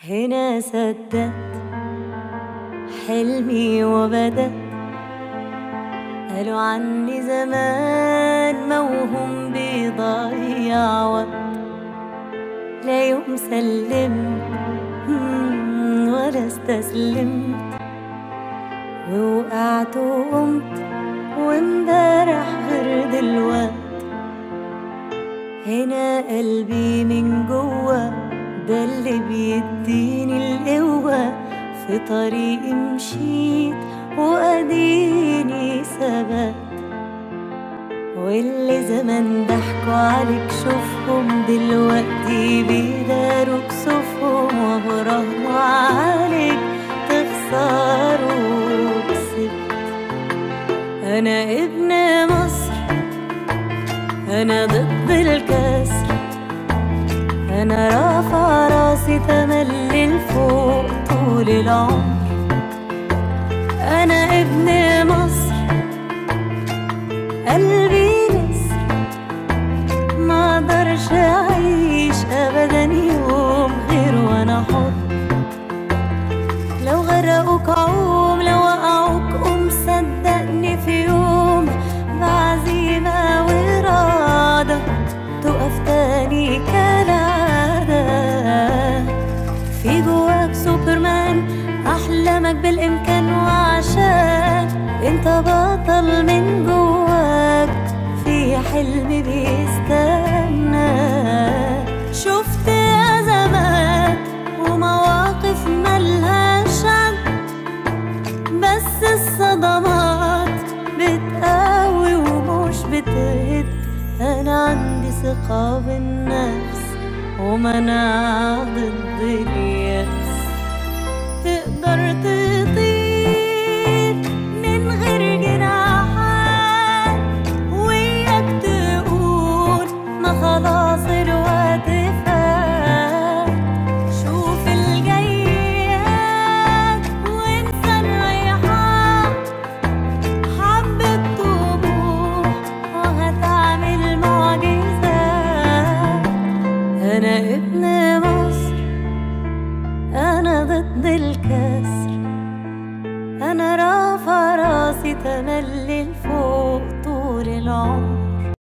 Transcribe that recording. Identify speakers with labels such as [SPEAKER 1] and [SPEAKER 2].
[SPEAKER 1] هنا صدقت حلمي وبدأت، قالوا عني زمان موهوم بيضيع وقت. لا يوم سلمت ولا استسلمت، ووقعت وقمت وامبارح غير دلوقت. هنا قلبي من جوا ده اللي بيديني القوة، في طريقي مشيت وأديني ثبات. واللي زمان ضحكوا عليك شوفهم دلوقتي بيداروا كسوفهم، وبراهنوا عليك تخسروا كسبت. أنا ابن مصر، أنا ضد الكسر، أنا رافع راسي تملي لفوق طول العمر. أنا ابن مصر قلبي نسر، ما اقدرش أعيش أبدا يوم غير وأنا حر. لو غرقوك عوم، لو وقعوك قوم، صدقني في يوم بعزيمة وإرادة تقف تاني كالعادة. في جواك سوبرمان، أحلامك بالإمكان، وعشان انت بطل من جواك في حلم بيستنى. شفت أزمات ومواقف ملهاش عد، بس الصدمات بتقوي ومش بتهد. أنا عندي ثقة بالنفس ومناعة ضد اليأس. تقدر تطير من غير جناحات، وياك تقول ما خلاص الوقت فات. شوف الجايات وانسى الريحات، حبة طموح وهتعمل معجزات. أنا ابن مصر، أنا ضد الكسر، أنا رافع راسي تملي